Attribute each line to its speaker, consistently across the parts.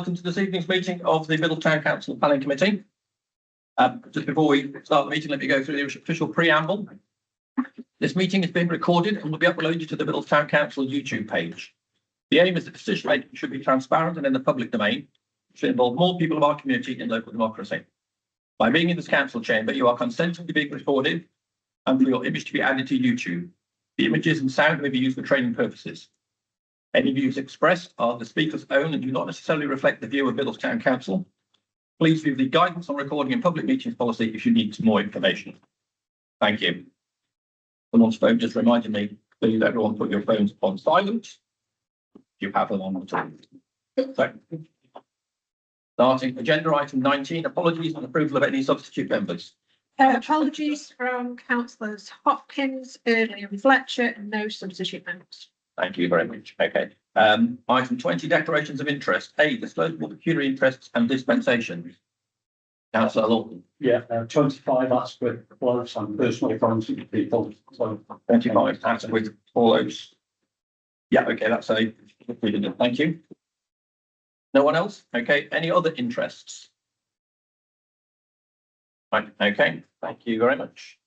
Speaker 1: Welcome to this evening's meeting of the Middletown Council Planning Committee. Just before we start the meeting, let me go through the official preamble. This meeting is being recorded and will be uploaded to the Middletown Council YouTube page. The aim is that decision making should be transparent and in the public domain, which should involve more people of our community in local democracy. By being in this council chamber, you are consenting to being recorded and for your image to be added to YouTube. The images and sound may be used for training purposes. Any views expressed are the speaker's own and do not necessarily reflect the view of Middletown Council. Please view the guidance on recording and public meetings policy if you need more information. Thank you. Someone's phone just reminded me, please everyone put your phones on silent. You have them on the top. So, starting agenda item 19, apologies and approval of any substitute members.
Speaker 2: Apologies from councillors Hopkins, Early and Fletcher, and no substitute members.
Speaker 1: Thank you very much. Okay. Item 20, declarations of interest. A, disclosable pecuniary interests and dispensations. Councillor Lawton.
Speaker 3: Yeah, 25 that's with close and personal funds to people. So
Speaker 1: 25 that's with all those. Yeah, okay, that's a thank you. No one else? Okay, any other interests? Right, okay, thank you very much.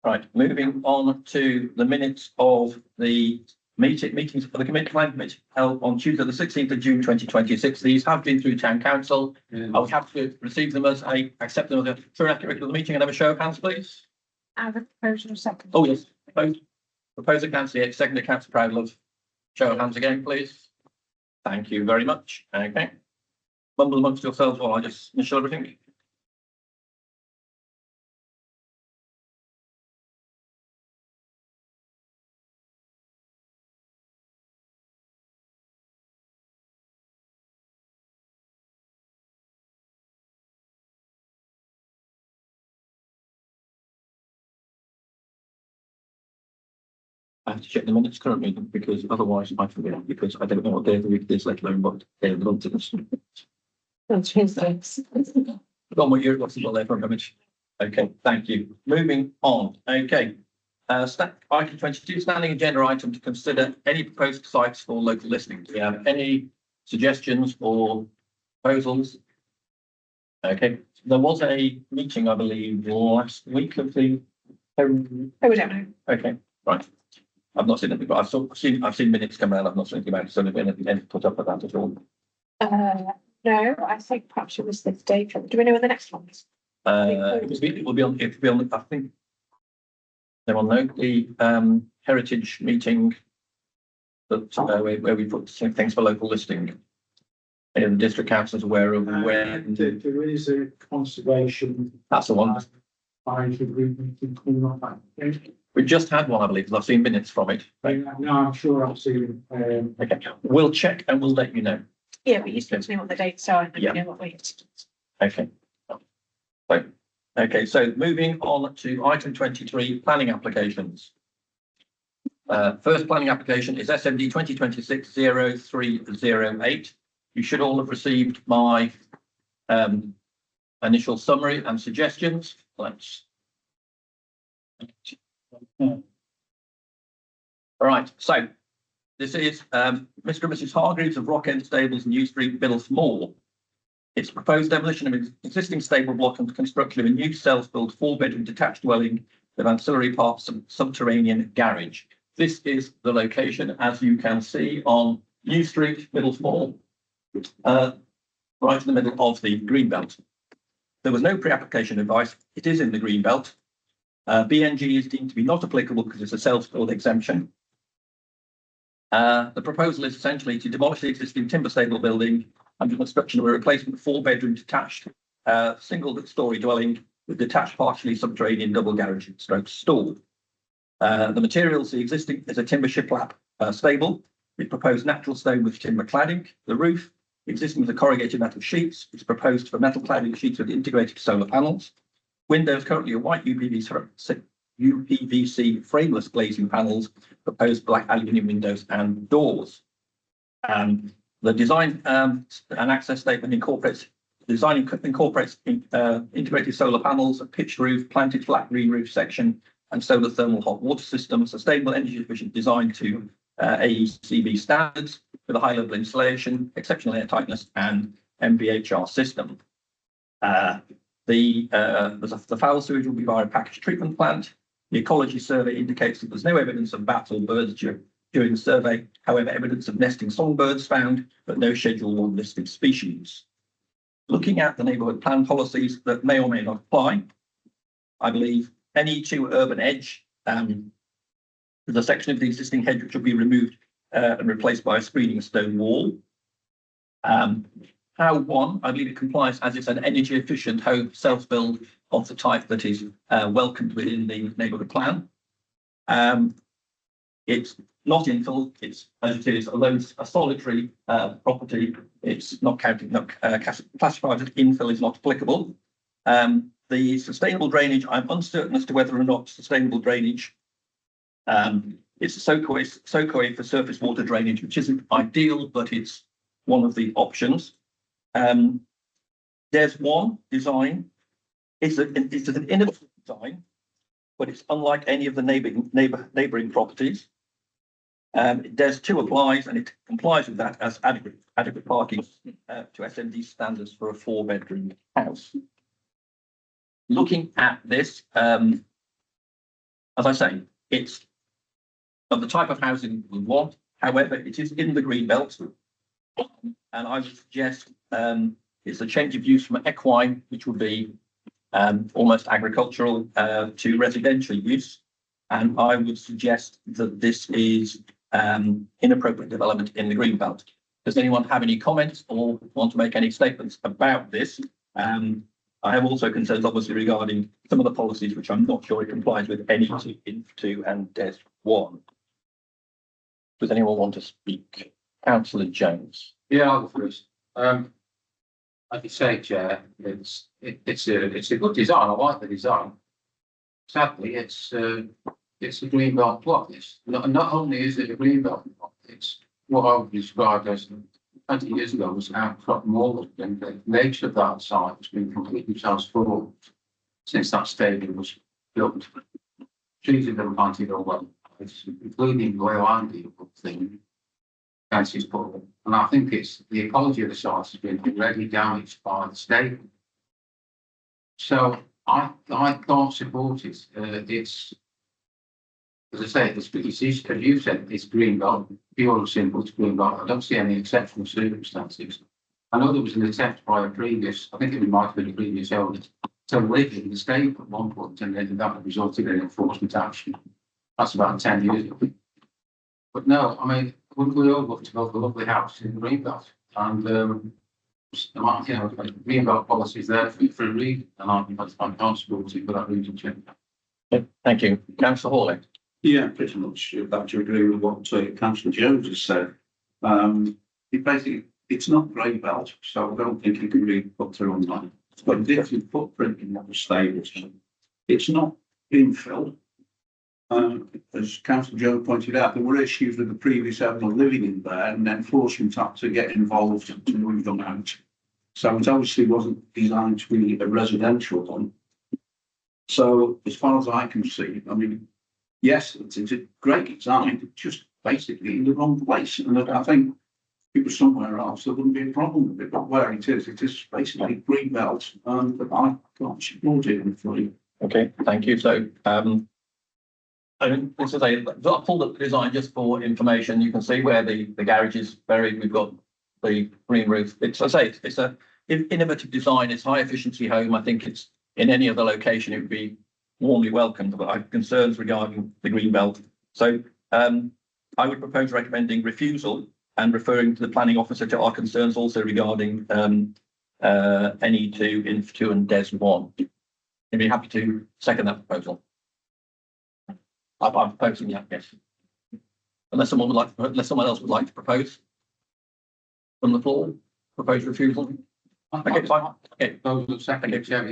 Speaker 1: Right, moving on to the minutes of the meetings for the Planning Committee held on Tuesday, the 16th of June 2026. These have been through Town Council. I would have to receive them as accept them as a true and accurate record of the meeting and have a show of hands, please.
Speaker 2: I have a proposal second.
Speaker 1: Oh, yes. Proposer Councillor Yates, second Councillor Proudlove. Show of hands again, please. Thank you very much. Okay. Mumble amongst yourselves while I just initial everything. I have to check the minutes currently because otherwise I forget because I don't know what day of the week it is, let alone what day of the month it is.
Speaker 2: That's Tuesday.
Speaker 1: Got my year lost as well there for a moment. Okay, thank you. Moving on. Okay. Item 22, standing agenda item to consider any proposed sites for local listing. Do you have any suggestions or proposals? Okay. There was a meeting, I believe, last week of the.
Speaker 2: Oh, we don't know.
Speaker 1: Okay, right. I've not seen anything, but I've seen minutes come around. I've not seen anything about it. So anything put up about it at all?
Speaker 2: No, I think perhaps it was this day. Do we know when the next one is?
Speaker 1: It will be on. I think they will note the heritage meeting that where we put things for local listing. And the district council is aware of where
Speaker 3: there is a conservation.
Speaker 1: That's the one. We just had one, I believe, because I've seen minutes from it.
Speaker 3: No, I'm sure I've seen.
Speaker 1: Okay, we'll check and we'll let you know.
Speaker 2: Yeah, but you still know what the dates are and
Speaker 1: Yeah.
Speaker 2: know what we.
Speaker 1: Okay. So moving on to item 23, planning applications. First planning application is SMD 2026-0308. You should all have received my initial summary and suggestions. Let's. All right, so this is Mr. and Mrs. Hargreaves of Rock End Stables, New Street, Middlesmoor. It's proposed demolition of an existing stable block and construction of a new self-built 4-bedroom detached dwelling with ancillary parts and subterranean garage. This is the location, as you can see, on New Street, Middlesmoor, right in the middle of the Greenbelt. There was no pre-application advice. It is in the Greenbelt. BNG is deemed to be not applicable because it's a self-built exemption. The proposal is essentially to demolish the existing timber stable building and the construction of a replacement 4-bedroom detached single-storey dwelling with detached partially subterranean double garage stroke stall. The materials, the existing is a timber shiplap stable with proposed natural stone with timber cladding. The roof existing is a corrugated metal sheets. It's proposed for metal cladding sheets with integrated solar panels. Windows currently are white UPVC frameless glazing panels, proposed black aluminium windows and doors. The design and access statement incorporates integrated solar panels, a pitched roof, planted flat green roof section, and solar thermal hot water system, sustainable energy efficient design to AECB standards with a high level insulation, exceptional air tightness, and MVHR system. The foul sewage will be via a packaged treatment plant. The ecology survey indicates that there's no evidence of bats or birds during the survey. However, evidence of nesting songbirds found, but no scheduled or listed species. Looking at the neighbourhood plan policies that may or may not apply, I believe NE2 urban edge, there's a section of the existing hedge which will be removed and replaced by a screening stone wall. How one, I believe it complies as it's an energy efficient home self-build of the type that is welcomed within the neighbourhood plan. It's not infill, it's as it is a solitary property. It's not classified as infill, is not applicable. The sustainable drainage, I'm uncertain as to whether or not sustainable drainage it's a SOCOE for surface water drainage, which isn't ideal, but it's one of the options. There's one design. It's an innovative design, but it's unlike any of the neighbouring properties. There's two applies, and it complies with that as adequate parking to SMD standards for a 4-bedroom house. Looking at this, as I say, it's of the type of housing we want. However, it is in the green belt, and I would suggest it's a change of use from equine, which would be almost agricultural, to residential use. And I would suggest that this is inappropriate development in the green belt. Does anyone have any comments or want to make any statements about this? I have also concerns, obviously, regarding some of the policies, which I'm not sure it complies with NE2 and DES 1. Does anyone want to speak? Councillor Jones.
Speaker 4: Yeah, I'll go first. Like you say, Chair, it's a good design. I like the design. Sadly, it's a green belt plot. It's not only is it a green belt plot, it's what I would describe as 20 years ago was outcrop moorland, and the nature of that site has been completely transformed since that stadium was built. Trees have been planted all over, including the Leyland thing. Fences put up. And I think it's the ecology of the site has been already damaged by the stadium. So I can't support it. It's, as I say, it's as you said, it's green belt, pure and simple, it's green belt. I don't see any exceptional circumstances. I know there was an attempt by a previous, I think it might have been a previous owner, to live in the state at one point, and then that resulted in enforcement action. That's about 10 years ago. But no, I mean, wouldn't we all look to build a lovely house in the green belt? And green belt policy is there for a reason, and I can't support it for that reason, Chair.
Speaker 1: Thank you. Councillor Hawley.
Speaker 5: Yeah, pretty much about to agree with what Councillor Jones has said. It's not grey belt, so I don't think it can be put through on that. It's got a different footprint in what the stables. It's not infill. As Councillor Jones pointed out, there were issues with the previous owner living in there, and enforcement had to get involved to move them out. So it obviously wasn't designed to be a residential one. So as far as I can see, I mean, yes, it's a great design, it's just basically in the wrong place. And I think if it was somewhere else, there wouldn't be a problem with it. But where it is basically green belt, and I can't support it fully.
Speaker 1: Okay, thank you. So, I mean, this is I pulled up the design just for information. You can see where the garage is buried. We've got the green roof. It's a innovative design. It's high efficiency home. I think it's in any other location, it would be warmly welcomed, but I have concerns regarding the green belt. So I would propose recommending refusal and referring to the planning officer to our concerns also regarding NE2, INF2 and DES 1. I'd be happy to second that proposal. I'm proposing that, yes. Unless someone else would like to propose from the floor, propose refusal. Okay, fine. Okay.
Speaker 4: Second, Chair,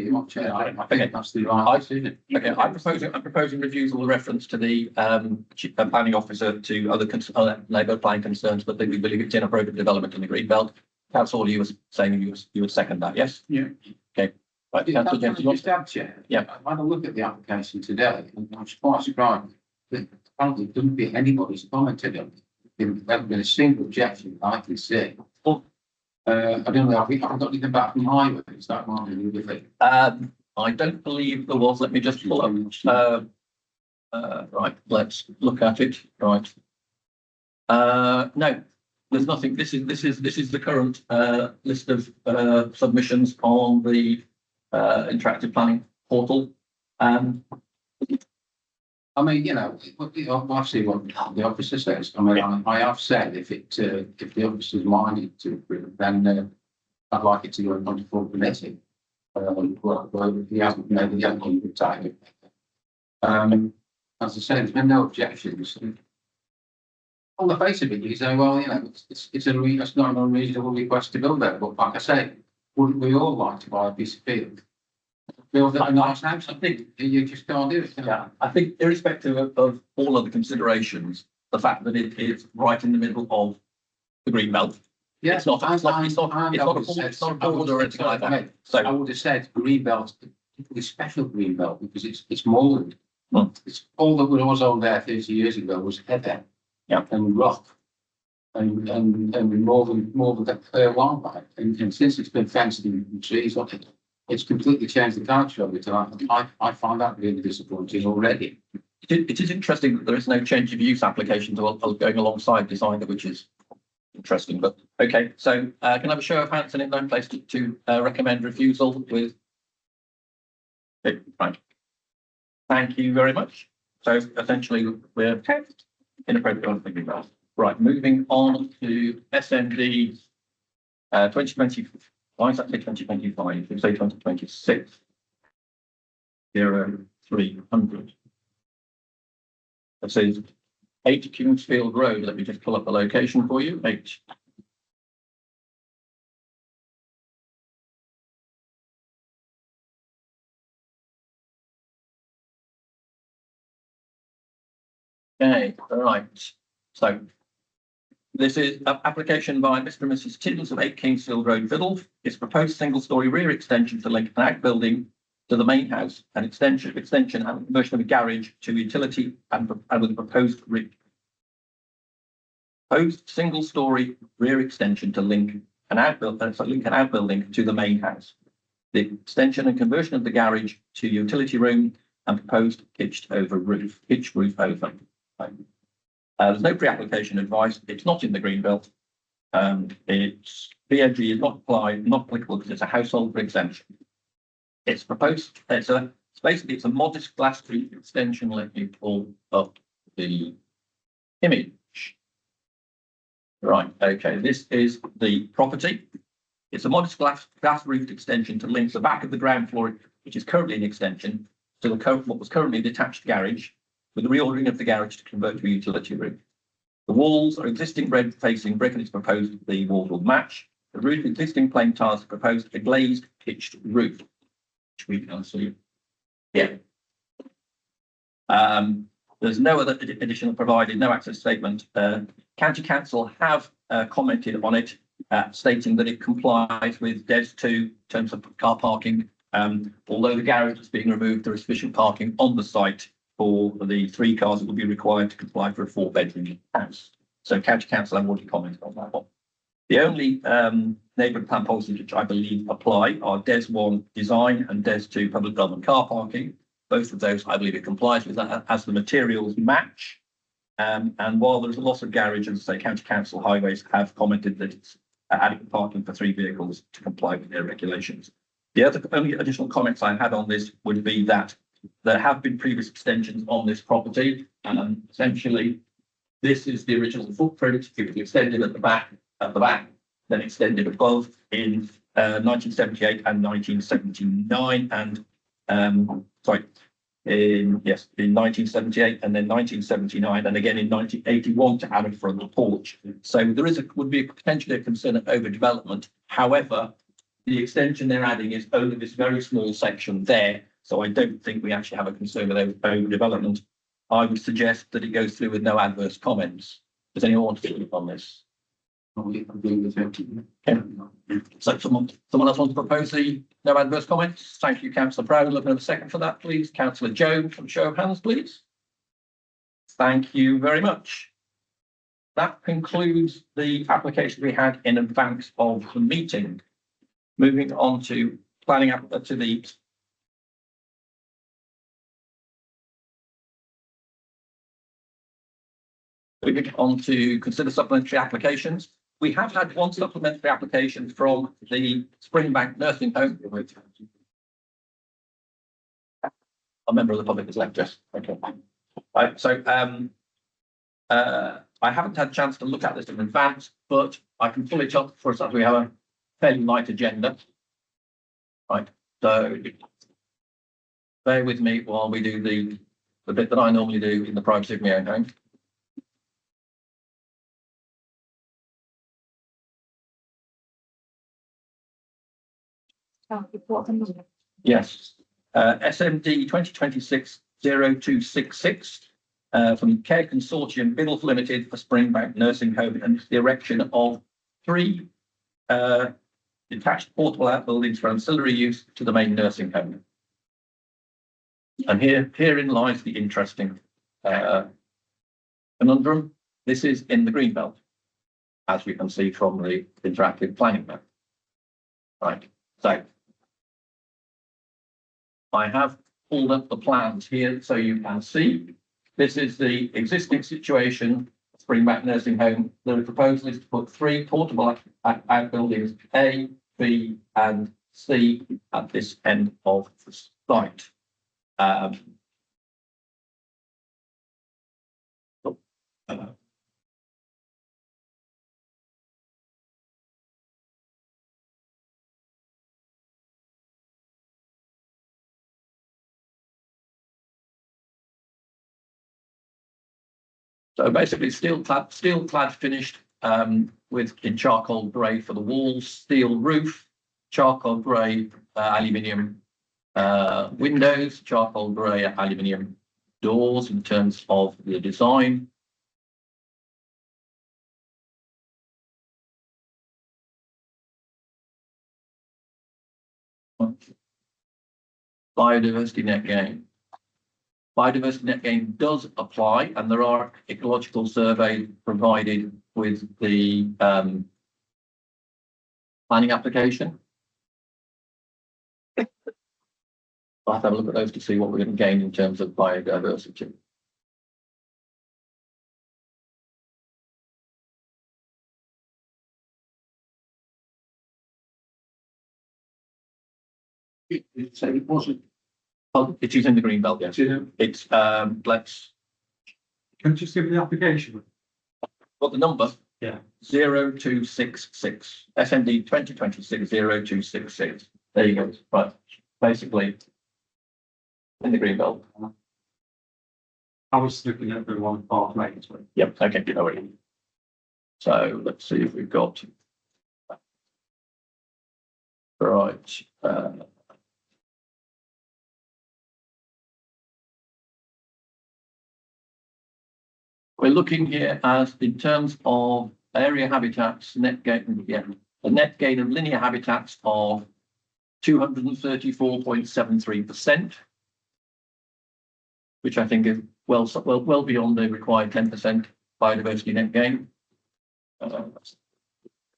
Speaker 4: I think that's the right decision.
Speaker 1: Okay, I'm proposing refusal with reference to the planning officer to other neighbourhood plan concerns, but we believe it's inappropriate development in the green belt. Councillor, you were saying you would second that, yes?
Speaker 4: Yeah.
Speaker 1: Okay. Right, Councillor James,
Speaker 4: Chair.
Speaker 1: Yeah.
Speaker 4: I had a look at the application today, and I was quite surprised that apparently there didn't be anybody's commented on it. There's been a single objection I can see. I don't know, I've got anything back from highway, is that might be the other thing?
Speaker 1: I don't believe there was. Let me just pull up. Right, let's look at it. Right. No, there's nothing. This is the current list of submissions on the interactive planning portal.
Speaker 4: I mean, I'll see what the officer says. I mean, I have said if the officer's minded to approve, then I'd like it to go on to full committee. Well, he hasn't made the other time. As I said, there's been no objections. On the face of it, you say, well, it's not an unreasonable request to build there, but like I say, wouldn't we all like to buy a piece of field? Build a nice house, I think, you just can't do it.
Speaker 1: Yeah, I think irrespective of all other considerations, the fact that it is right in the middle of the green belt.
Speaker 4: Yeah,
Speaker 1: It's not a border or anything like that.
Speaker 4: So I
Speaker 1: So,
Speaker 4: would have said green belt, a special green belt, because it's moorland.
Speaker 1: Hmm.
Speaker 4: It's all that was on there 30 years ago was heather.
Speaker 1: Yeah.
Speaker 4: And rock. And more than that wildlife. And since it's been fenced in trees on it, it's completely changed the character of it. And I find that really disappointing already.
Speaker 1: it is interesting that there is no change of use applications going alongside design, which is interesting, but okay. So can I have a show of hands and in no place to recommend refusal with? Okay, right. Thank you very much. So essentially we're inappropriate thinking about. Right, moving on to SMD 2020. Why is that say 2025? We say 2026. 0300. It says 8 Kingsfield Road. Let me just pull up the location for you. 8. Okay, all right. So this is an application by Mr. and Mrs. Tiddles of 8 Kingsfield Road, Biddulph. It's proposed single-storey rear extension to link an outbuilding to the main house, an extension and conversion of a garage to utility and with a proposed single-storey rear extension to link an outbuilding to the main house. The extension and conversion of the garage to utility room and proposed pitched roof over. There's no pre-application advice. It's not in the green belt. It's BMG is not applicable because it's a household exemption. It's proposed. It's a modest glass roof extension. Let me pull up the image. Right. Okay. This is the property. It's a modest glass roofed extension to link the back of the ground floor, which is currently an extension, to what was currently a detached garage, with the reordering of the garage to convert to a utility room. The walls are existing red facing brick and it's proposed the walls will match. The roof existing plain tiles proposed a glazed pitched roof, which we can see here. There's no other additional provided, no access statement. County Council have commented on it, stating that it complies with DES 2 in terms of car parking. Although the garage is being removed, there is sufficient parking on the site for the 3 cars that will be required to comply for a 4-bedroom house. So County Council have already commented on that one. The only neighbourhood plan policies which I believe apply are DES 1 design and DES 2 public development car parking. Both of those I believe it complies with that as the materials match. And while there's a loss of garage, as I say, County Council highways have commented that it's adequate parking for 3 vehicles to comply with their regulations. The only additional comments I had on this would be that there have been previous extensions on this property, and essentially this is the original footprint. It was extended at the back, then extended above in 1978 and 1979, and in 1978 and then 1979, and again in 1981 to add a front porch. So there would be potentially a concern of overdevelopment. However, the extension they're adding is only this very small section there. So I don't think we actually have a concern with overdevelopment. I would suggest that it goes through with no adverse comments. Does anyone want to speak on this? Okay. So someone else wants to propose the no adverse comments? Thank you, Councillor Brown. Looking at a second for that, please. Councillor Jones, from show of hands, please. Thank you very much. that concludes the application we had in advance of the meeting. Moving on to planning up to the moving on to consider supplementary applications. We have had one supplementary application from the Springbank Nursing Home. A member of the public has left us. Okay. Right, so I haven't had a chance to look at this in advance, but I can pull it up for us as we have a fairly light agenda. Right, so bear with me while we do the bit that I normally do in the privacy of my own home. Yes, SMD 2026-0266 from Care Consortium Biddulph Limited for Springbank Nursing Home, and the erection of 3 detached portable outbuildings for ancillary use to the main nursing home. And herein lies the interesting conundrum. This is in the Greenbelt, as we can see from the interactive planning map. Right, so I have pulled up the plans here so you can see. This is the existing situation, Springbank Nursing Home. The proposal is to put 3 portable outbuildings, A, B, and C, at this end of the site. So basically steel clad finished with in charcoal grey for the walls, steel roof, charcoal grey aluminium windows, charcoal grey aluminium doors in terms of the design. Biodiversity net gain. Biodiversity net gain does apply, and there are ecological surveys provided with the planning application. I'll have to have a look at those to see what we're going to gain in terms of biodiversity.
Speaker 5: So it wasn't.
Speaker 1: Oh, it is in the green belt, yes. It's let's.
Speaker 3: Can you just give me the application?
Speaker 1: What the number?
Speaker 3: Yeah.
Speaker 1: 0266 SMD 2026-0266. There you go. Right. Basically, in the green belt.
Speaker 3: I was looking at the one part later.
Speaker 1: Yep. Okay. No worries. So let's see if we've got. Right. We're looking here as in terms of area habitats, net gain, yeah, the net gain of linear habitats of 234.73%, which I think is well beyond the required 10% biodiversity net gain.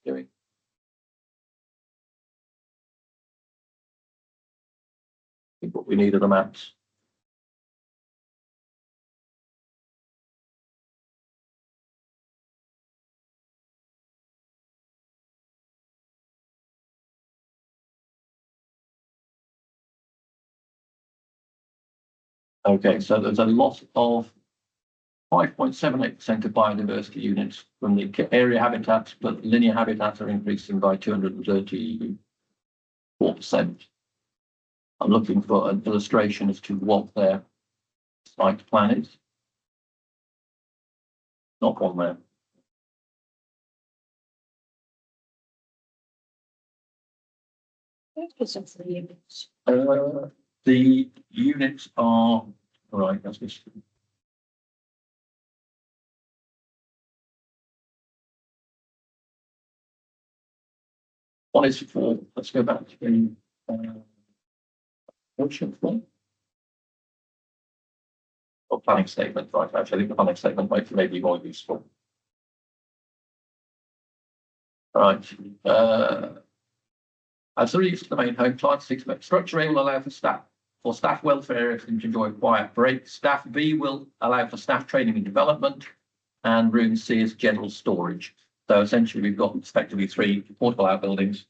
Speaker 1: Doing. I think what we need are the maps. Okay, so there's a loss of 5.78% of biodiversity units from the area habitats, but linear habitats are increasing by 234%. I'm looking for an illustration as to what their site plan is. Not one there. The units are, right, that's this. One is for, let's go back to the motion form. Or planning statement, right, actually, I think the planning statement may be more useful. Right, as the use of the main home, class 6 structure A will allow for staff welfare areas to enjoy quiet breaks. Staff B will allow for staff training and development, and room C is general storage. So essentially, we've got effectively 3 portable outbuildings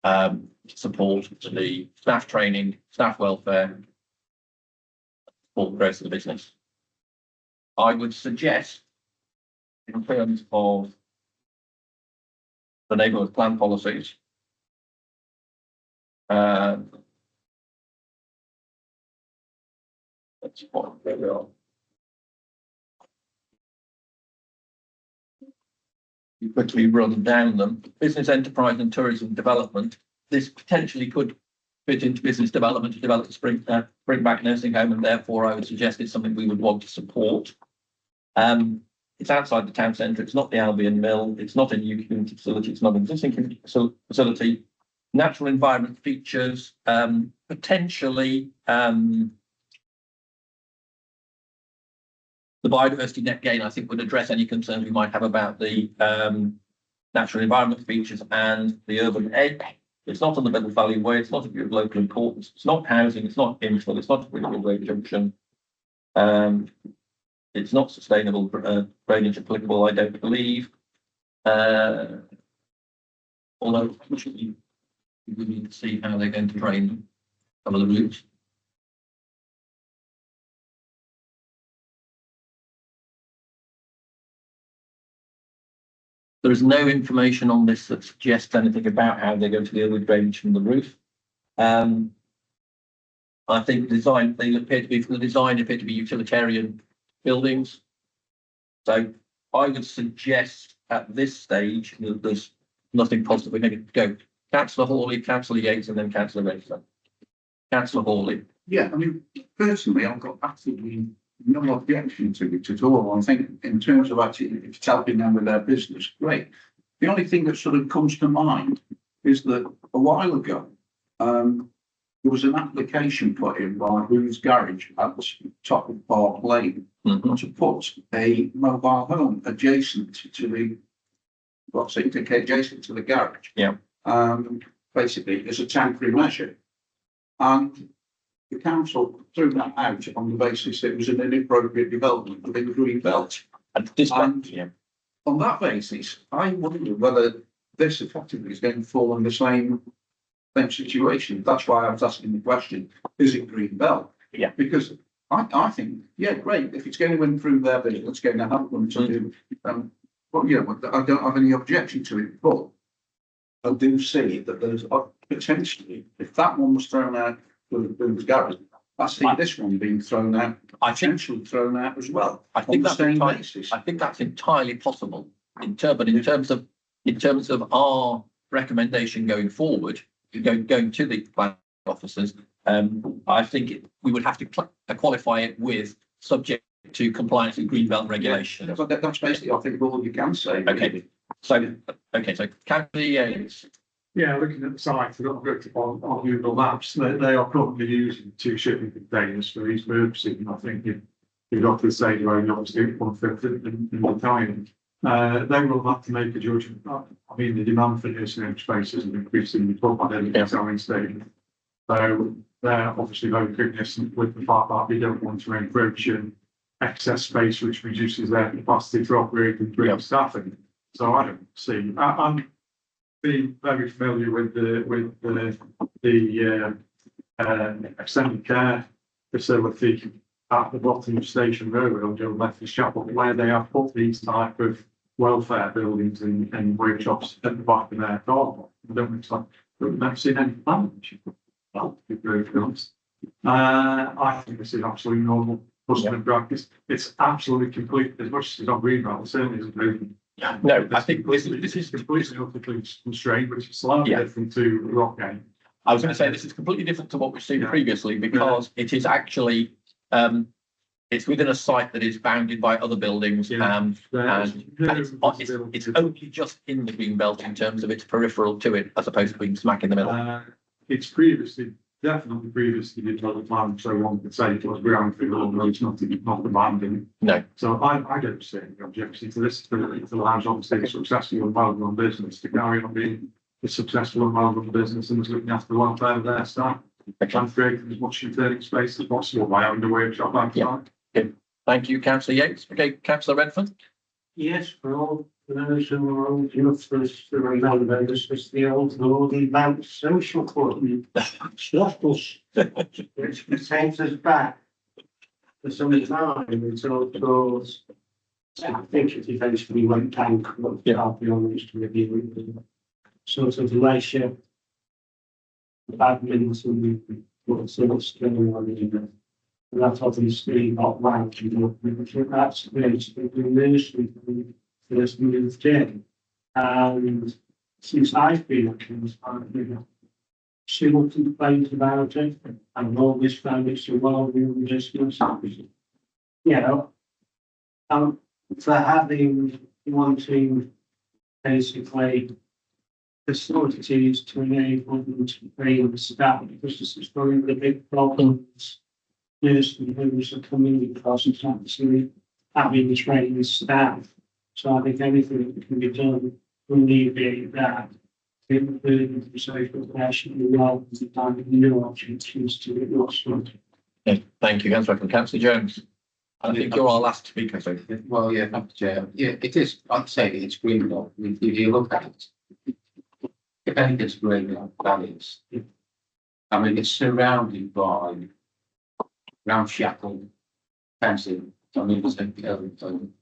Speaker 1: to support the staff training, staff welfare, support the growth of the business. I would suggest, in terms of the neighbourhood plan policies, that's what we are. You quickly run down them. Business, enterprise and tourism development. This potentially could fit into business development to develop a bring back nursing home, and therefore I would suggest it's something we would want to support. It's outside the town centre. It's not the Albion Mill. It's not a new community facility. It's not an existing community facility. Natural environment features, potentially the biodiversity net gain, I think, would address any concerns we might have about the natural environment features and the urban edge. It's not on the Middle Valley Way. It's not of local importance. It's not housing. It's not infill. It's not a railway junction. It's not sustainable drainage applicable, I don't believe. Although we need to see how they're going to drain some of the routes. There is no information on this that suggests anything about how they're going to deal with drainage from the roof. I think design, they appear to be, from the design, appear to be utilitarian buildings. So I would suggest at this stage that there's nothing positive. We're going to go Councillor Hawley, Councillor Yates, and then Councillor Redfern. Councillor Hawley.
Speaker 5: Yeah, I mean, personally, I've got absolutely no objection to it at all. I think in terms of actually, if it's helping them with their business, great. The only thing that sort of comes to mind is that a while ago, there was an application put in by Who's Garage at the top of Park Lane to put a mobile home adjacent to the, adjacent to the garage.
Speaker 1: Yeah.
Speaker 5: Basically, as a temporary measure. And the council threw that out on the basis that it was an inappropriate development within the green belt.
Speaker 1: And this
Speaker 5: And
Speaker 1: yeah.
Speaker 5: on that basis, I wonder whether this effectively is going to fall in the same situation. That's why I was asking the question, is it green belt?
Speaker 1: Yeah.
Speaker 5: Because I think, yeah, great. If it's going to improve their business, it's going to help them to do. Well, yeah, I don't have any objection to it, but I do see that there's potentially, if that one was thrown out for the garage, I see this one being thrown out, potentially thrown out as well.
Speaker 1: I think that's entirely,
Speaker 5: basis.
Speaker 1: I think that's entirely possible. But in terms of our recommendation going forward, going to the plan officers, I think we would have to qualify it with subject to compliance with greenbelt regulations.
Speaker 5: Yeah, but that's basically, I think, all you can say.
Speaker 1: Okay. So Councillor Yates.
Speaker 6: Yeah, looking at the site, I've looked on Google Maps, they are currently using 2 shipping containers for these purposes. And I think you've got to say, obviously, 1/5 in the time. They will have to make a judgment. I mean, the demand for nursing spaces is increasing in the selling stage. So they're obviously very cognizant with the fact that they don't want to encroach excess space, which reduces their capacity to operate and bring staffing. So I don't see. I'm being very familiar with the extended care facility at the bottom of Station Road on Joe Methodist Chapel, where they have put these type of welfare buildings and workshops at the back of their car. I don't think so. I've never seen any plans. Well, to be very honest. I think this is absolutely normal customer practice. It's absolutely complete, as much as it's on greenbelt, certainly isn't moving.
Speaker 1: No, I think this is
Speaker 6: completely constrained, which is slightly different to Rockgate.
Speaker 1: I was going to say this is completely different to what we've seen previously, because it is actually it's within a site that is bounded by other buildings, and it's only just in the green belt in terms of its peripheral to it, as opposed to being smack in the middle.
Speaker 6: It's previously definitely previously did not the plan, so one could say it was ground for all roads, not abandoned.
Speaker 1: No.
Speaker 6: So I don't see any objection to this, it allows obviously a successful and well-run business to carry on being a successful and well-run business and is looking after the welfare of their staff. And creating as much internal space as possible by having a workshop outside.
Speaker 1: Thank you, councillor Yates. Okay, councillor Redford.
Speaker 7: Yes, for all those who are old enough for us to remember, this was the old Northern Bank Social Club. Shuffles, which takes us back for some time until towards, I think it eventually went bankrupt, I'll be honest with you. Sort of leisure, badminton, what sort of going on in it. And that's obviously not right, you know, because that's basically the nursery when we first moved in. And since I've been at King's Park, you know, she will complain about it. I've always found it so well run business. You know, for wanting basically facilities to enable them to train staff, because this is one of the big problems. Nursing homes are coming across and actually having trained staff. So I think anything that can be done will alleviate that. Including the social pressure and well, and new opportunities to get lost.
Speaker 1: Thank you, councillor Redford. Councillor Jones. I think you're our last speaker, so.
Speaker 4: Well, yeah, thank you, Chair. Yeah, it is, I'd say it's green belt. If you look at it, if anything's green belt, that is. I mean, it's surrounded by ramshackle fencing. I mean, there's a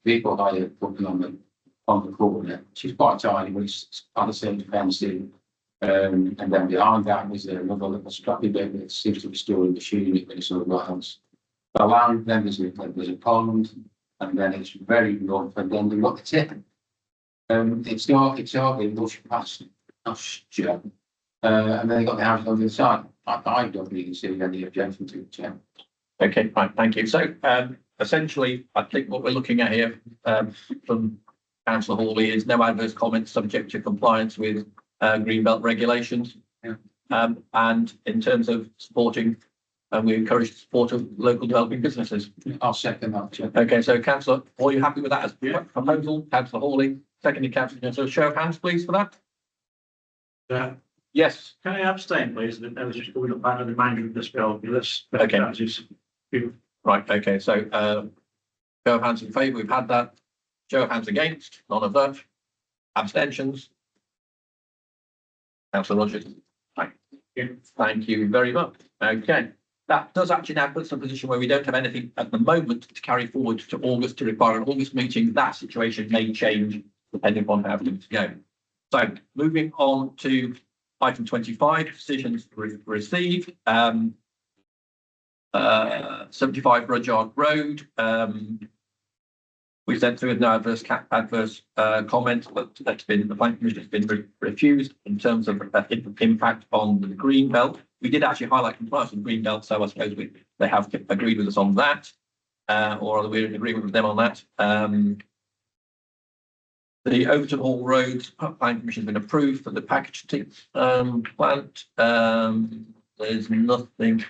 Speaker 4: vehicle hire putting on the corner, which is quite tiny, but it's kind of same fencing. And then behind that was another little scrappy bit that seems to be storing machinery, but it's all else. Around them there's a pond, and then it's very rough, and then you've got the tip. It's hardly much past pasture, and then you've got the house on the other side. I don't really see any objection to it, Chair.
Speaker 1: Okay, fine, thank you. So essentially, I think what we're looking at here from councillor Hawley is no adverse comments subject to compliance with greenbelt regulations.
Speaker 4: Yeah.
Speaker 1: And in terms of supporting, we encourage the support of local developing businesses.
Speaker 4: I'll second that, Chair.
Speaker 1: Okay, so councillor, are you happy with that as proposal? Councillor Hawley, seconded councillor. So show of hands, please, for that.
Speaker 3: Yeah.
Speaker 1: Yes.
Speaker 3: Can I abstain, please? I was just going up back to the remainder of this bill. This,
Speaker 1: Okay.
Speaker 3: that is,
Speaker 1: Right, okay, so show of hands in favour, we've had that. Show of hands against, none of that. Abstentions. Councillor Rogers. Thank you very much. Okay, that does actually now put us in a position where we don't have anything at the moment to carry forward to August to require an August meeting. That situation may change depending upon how things go. So moving on to item 25, decisions received. 75 Rudyard Road. We sent through with no adverse comments, but that's been, the planning commission has been refused in terms of impact on the green belt. We did actually highlight compliance with green belt, so I suppose they have agreed with us on that, or we're in agreement with them on that. The Overton Hall Road planning commission has been approved for the package plant. There's nothing.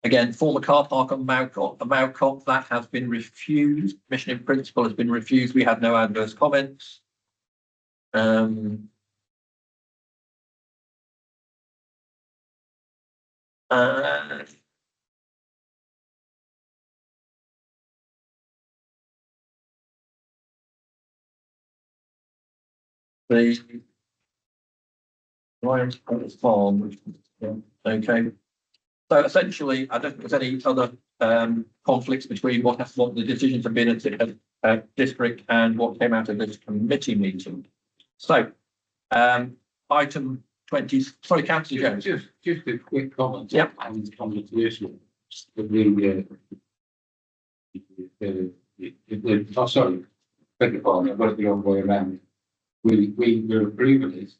Speaker 1: Again, former car park on Mowcop, that has been refused. Mission in principle has been refused. We had no adverse comments. The Ryan's Farm, which, okay. So essentially, I don't think there's any other conflicts between what the decisions have been at district and what came out of this committee meeting. So, item 20. Sorry, councillor Jones.
Speaker 4: Just a quick comment.
Speaker 1: Yep.
Speaker 4: On the first one. Oh, sorry. Beg your pardon. I've got it the wrong way around. We were approving it.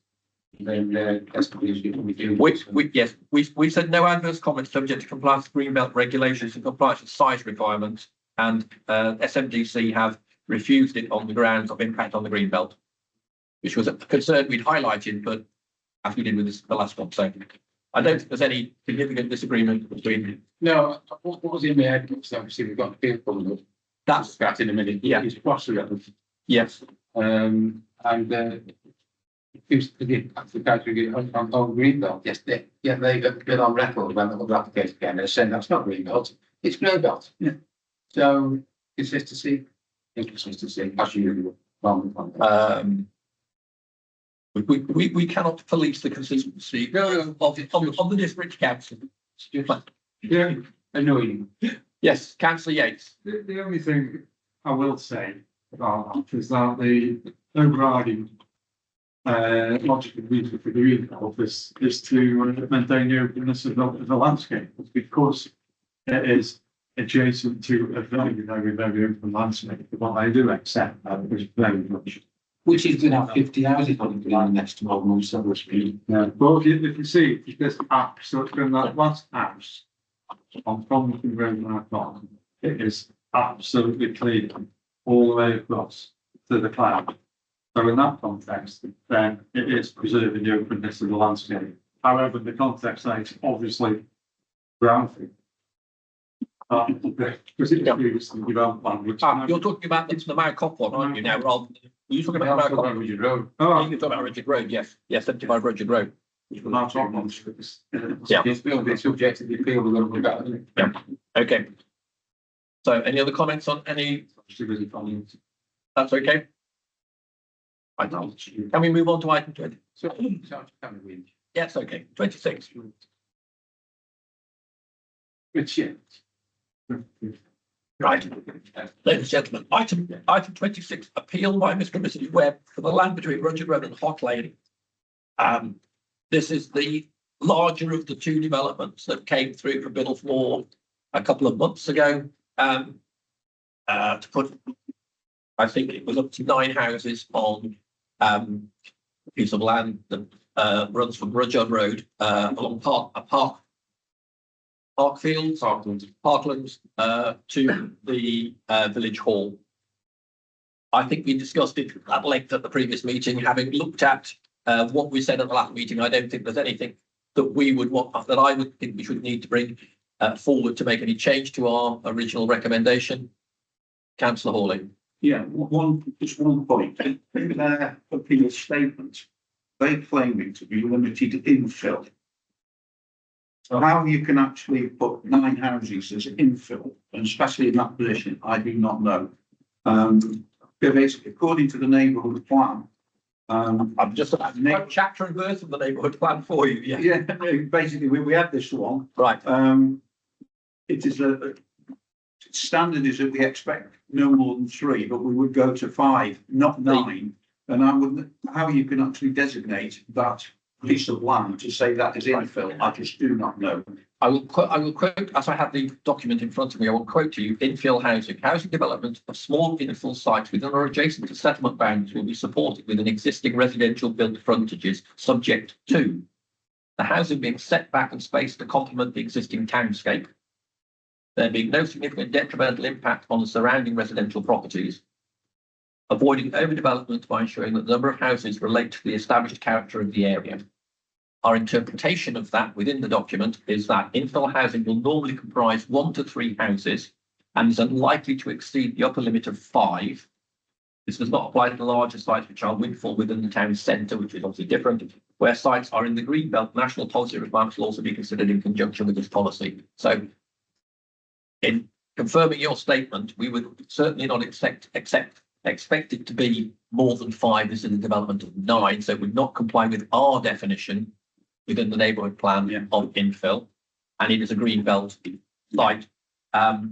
Speaker 4: Then that's the issue we do.
Speaker 1: We said no adverse comments subject to compliance with greenbelt regulations and compliance with size requirements, and SMDC have refused it on the grounds of impact on the greenbelt. which was a concern we'd highlighted, but as we did with the last one, so I don't think there's any significant disagreement between.
Speaker 4: No, what was in my head, because obviously we've got the field coming up.
Speaker 1: That's,
Speaker 4: That in a minute.
Speaker 1: Yeah.
Speaker 4: It's possible.
Speaker 1: yes,
Speaker 4: And it seems to be actually going to get on Greenbelt. Yes, they've been on record when the other application again, they're saying that's not Greenbelt, it's Greenbelt.
Speaker 5: Yeah.
Speaker 4: So consistency, inconsistency, as usual.
Speaker 1: we cannot police the consistency of the district council.
Speaker 6: Yeah,
Speaker 4: Annoying.
Speaker 1: Yes, councillor Yates.
Speaker 6: the only thing I will say about that is that the overriding logical reason for doing this is to maintain the openness of the landscape, because it is adjacent to a very open landscape. What I do accept that is very much.
Speaker 4: Which is going to have 50 houses on it in the next 12 months, that was speed.
Speaker 6: Well, if you see, if there's absolutely from that last house on Conlington Road and I've got, it is absolutely clear all the way across to the cloud. So in that context, then it is preserving the openness of the landscape. However, in the context that it's obviously brownfield. Because it's previously developed land, which.
Speaker 1: You're talking about the Mount Cop one, aren't you now, rather than, were you talking about Mount Cop?
Speaker 4: Road.
Speaker 6: Oh,
Speaker 1: You're talking about Richard Road, yes, yes, 75 Richard Road.
Speaker 6: that's what I'm saying.
Speaker 1: Yeah.
Speaker 4: It's still be subject to the appeal we're going to look at, isn't it?
Speaker 1: Okay. So any other comments on any, that's okay? Right, can we move on to item 20?
Speaker 4: So, can we win?
Speaker 1: Yes, okay, 26.
Speaker 4: Good shit.
Speaker 1: Right, ladies and gentlemen, item 26, appeal by Mr. and Mrs. Webb for the land between Roger Road and Hot Lane. This is the larger of the two developments that came through from Biddulph a couple of months ago. To put, I think it was up to 9 houses on a piece of land that runs from Rudyard Road along Parklands to the village hall. I think we discussed it at length at the previous meeting. Having looked at what we said at the last meeting, I don't think there's anything that we would want, that I would think we should need to bring forward to make any change to our original recommendation. Councillor Hawley.
Speaker 5: Yeah, just one point. In their appeal statement, they claim it to be limited infill. So how you can actually put 9 houses as infill, and especially in that position, I do not know. Basically, according to the neighbourhood plan.
Speaker 1: I'm just about to quote chapter and verse of the neighbourhood plan for you. Yeah.
Speaker 5: Yeah, basically, we had this one.
Speaker 1: Right.
Speaker 5: It is a standard is that we expect no more than 3, but we would go to 5, not 9. And I wouldn't, how you can actually designate that piece of land to say that is infill, I just do not know.
Speaker 1: I will quote, as I have the document in front of me, I will quote to you: infill housing development of small infill sites within or adjacent to settlement boundaries will be supported within existing residential built frontages, subject to the housing being set back and spaced to complement the existing townscape, there being no significant detrimental impact on the surrounding residential properties, avoiding overdevelopment by ensuring that the number of houses relate to the established character of the area. Our interpretation of that within the document is that infill housing will normally comprise 1 to 3 houses and is unlikely to exceed the upper limit of 5. This does not apply to the larger sites which are windfall within the town centre, which is obviously different. Where sites are in the Greenbelt, national policy requirements will also be considered in conjunction with this policy. So, in confirming your statement, we would certainly not expect it to be more than 5. This is a development of 9, so it would not comply with our definition within the neighbourhood plan of infill, and it is a green belt site. The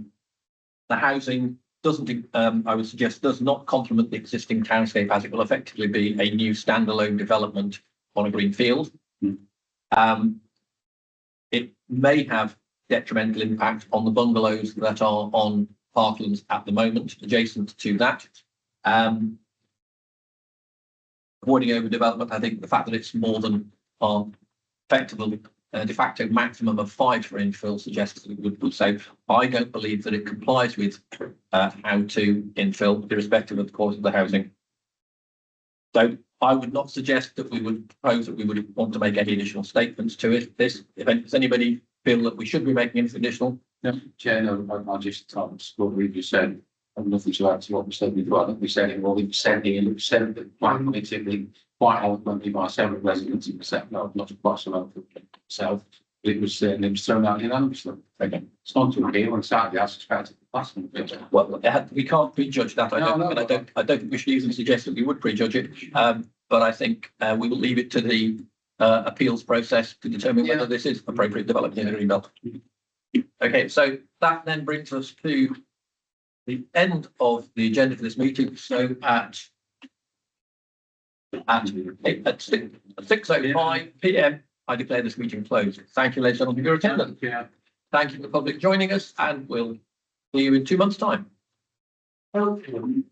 Speaker 1: housing doesn't, I would suggest, does not complement the existing townscape, as it will effectively be a new standalone development on a green field. It may have detrimental impact on the bungalows that are on parklands at the moment, adjacent to that. Avoiding overdevelopment, I think the fact that it's more than effectively de facto maximum of 5 for infill suggests that it would. So I don't believe that it complies with how to infill, irrespective of the cause of the housing. So I would not suggest that we would propose that we would want to make any additional statements to it. Does anybody feel that we should be making anything additional?
Speaker 4: Chair, no, I just, what we just said, I've nothing to add to what we said before. I think we said it, well, we said it, and it was said that quite politically, quite eloquently by several residents, it was said, no, not across the road for itself. It was thrown out unanimously.
Speaker 1: Okay.
Speaker 4: It's not to appeal, and sadly, I suspect it's last one.
Speaker 1: Well, we can't prejudge that. I don't think we should even suggest that we would prejudge it. But I think we will leave it to the appeals process to determine whether this is appropriate development in the Greenbelt. Okay, so that then brings us to the end of the agenda for this meeting. So at 6:05 p.m. I declare this meeting closed. Thank you, ladies and gentlemen, for your attendance.
Speaker 4: Yeah.
Speaker 1: Thank you for the public joining us, and we'll see you in 2 months' time.
Speaker 7: Hopefully,